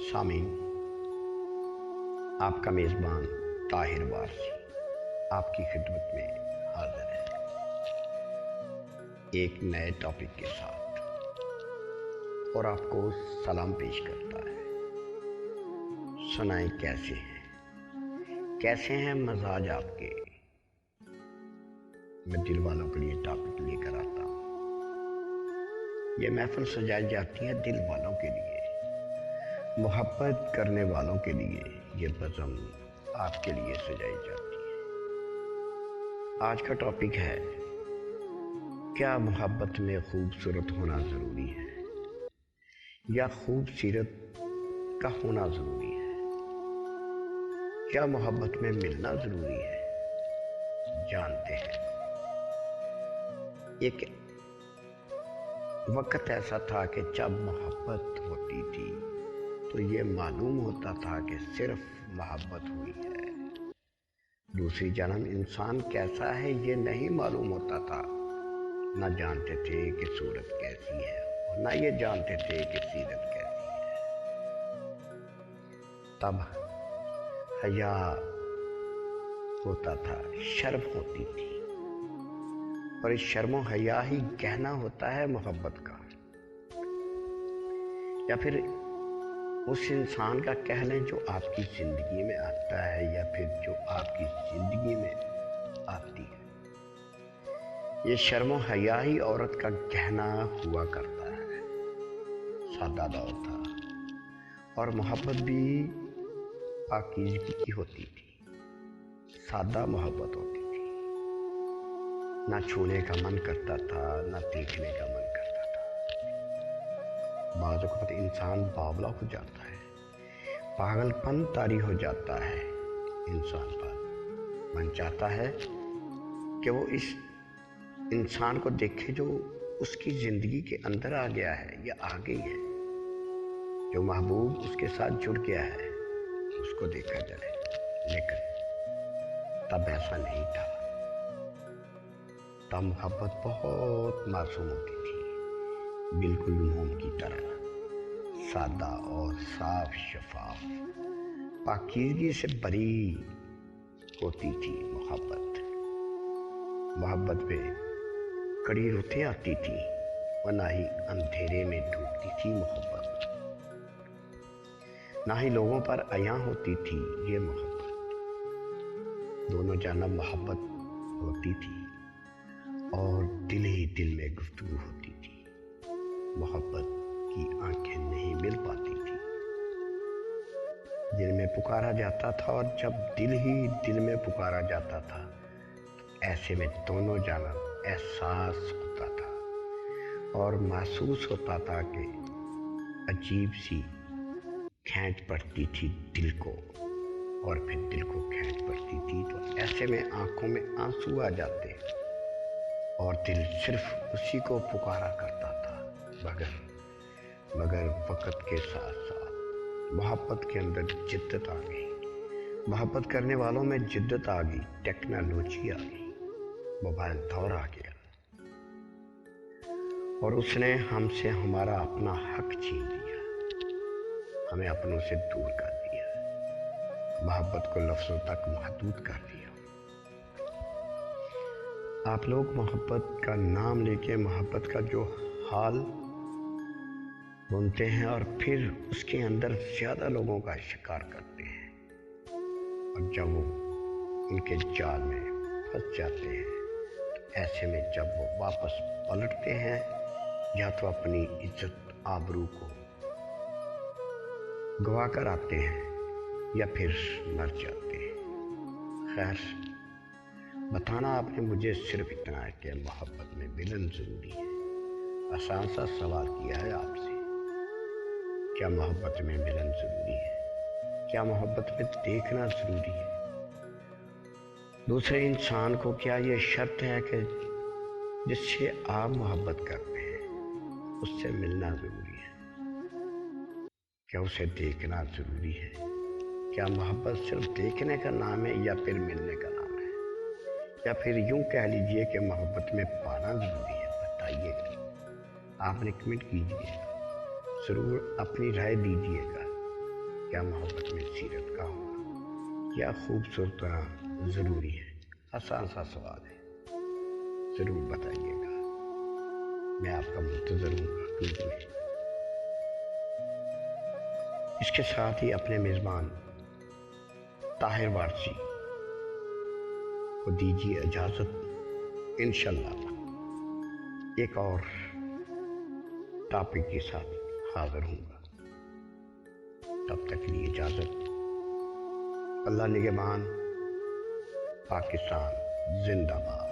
सामीन, आपका मेज़बान ताहिर वारसी आपकी खिदमत में हाजिर है एक नए टॉपिक के साथ और आपको सलाम पेश करता है। सुनाएं कैसे हैं मजाज आपके। मैं दिल वालों के लिए टॉपिक लेकर आता हूँ। ये महफिल सजाई जाती है दिल वालों के लिए, मोहब्बत करने वालों के लिए। ये बज़म आपके लिए सजाई जाती है। आज का टॉपिक है, क्या मोहब्बत में खूबसूरत होना ज़रूरी है या खूबसूरत का होना ज़रूरी है? क्या मोहब्बत में मिलना ज़रूरी है? जानते हैं, एक वक्त ऐसा था कि जब मोहब्बत होती थी तो ये मालूम होता था कि सिर्फ मोहब्बत हुई है। दूसरी जन्म इंसान कैसा है ये नहीं मालूम होता था। ना जानते थे कि सूरत कैसी है और ना ये जानते थे कि सीरत कैसी है। तब हया होता था, शर्म होती थी, और इस शर्म हया ही गहना होता है मोहब्बत का। या फिर उस इंसान का कह लें जो आपकी ज़िंदगी में आता है या फिर जो आपकी ज़िंदगी में आती है। ये शर्म हया ही औरत का गहना हुआ करता है। सादा दौर था और मोहब्बत भी पाकीज़गी की होती थी। सादा मोहब्बत होती थी, ना छूने का मन करता था, ना देखने का मन करता था। बाज़ वक़्त इंसान बावला हो जाता है, पागलपन तारी हो जाता है इंसान पर। मन चाहता है कि वो इस इंसान को देखे जो उसकी ज़िंदगी के अंदर आ गया है या आ गई है, जो महबूब उसके साथ जुड़ गया है, उसको देखा जाए। लेकिन तब ऐसा नहीं था। तब मोहब्बत बहुत मासूम होती थी, बिल्कुल मोम की तरह, सादा और साफ शफाफ, पाकीज़गी से भरी होती थी मोहब्बत। मोहब्बत में कड़ी रुतें आती थी और ना ही अंधेरे में डूबती थी मोहब्बत। ना ही लोगों पर अयां होती थी ये मोहब्बत। दोनों जानब मोहब्बत होती थी और दिल ही दिल में गुफ्तगू होती थी। मोहब्बत की आंखें नहीं मिल पाती थी, दिल में पुकारा जाता था, और जब दिल ही दिल में पुकारा जाता था तो ऐसे में दोनों जानब एहसास होता था और महसूस होता था कि अजीब सी खींच पड़ती थी दिल को, और फिर दिल को खींच पड़ती थी तो ऐसे में आंखों में आंसू आ जाते और दिल सिर्फ उसी को पुकारा करता था। मगर वक़्त के साथ साथ मोहब्बत के अंदर जिद्दत आ गई। मोहब्बत करने वालों में जिद्दत आ गई, टेक्नोलॉजी आ गई, मोबाइल दौर आ गया और उसने हमसे हमारा अपना हक छीन लिया, हमें अपनों से दूर कर दिया, मोहब्बत को लफ्ज़ों तक महदूद कर दिया। आप लोग मोहब्बत का नाम लेके मोहब्बत का जो हाल बुनते हैं और फिर उसके अंदर ज़्यादा लोगों का शिकार करते हैं, और जब वो उनके जाल में फंस जाते हैं तो ऐसे में जब वो वापस पलटते हैं, या तो अपनी इज्जत आबरू को गवा कर आते हैं या फिर मर जाते हैं। खैर, बताना आपने मुझे सिर्फ इतना है कि मोहब्बत में मिलन ज़रूरी है। आसान सा सवाल किया है आपसे, क्या मोहब्बत में मिलन ज़रूरी है? क्या मोहब्बत में देखना ज़रूरी है? दूसरे इंसान को क्या ये शर्त है कि जिससे आप मोहब्बत करते हैं उससे मिलना ज़रूरी है? क्या उसे देखना ज़रूरी है? क्या मोहब्बत सिर्फ देखने का नाम है या फिर मिलने का नाम है? या फिर यूँ कह लीजिए कि मोहब्बत में पाना ज़रूरी है? बताइएगा, आपने कमेंट कीजिएगा, ज़रूर अपनी राय दीजिएगा। کیا محبت میں سیرت کا ہونا کیا خوبصورت ہونا ضروری ہے؟ آسان سا سوال ہے، ضرور بتائیے گا، میں آپ کا منتظر ہوں گا میں۔ اس کے ساتھ ہی اپنے میزبان طاہر وارسی کو دیجیے اجازت، انشاءاللہ ایک اور ٹاپک کے ساتھ حاضر ہوں گا۔ تب تک کے لیے اجازت، اللہ نگہبان، پاکستان زندہ باد۔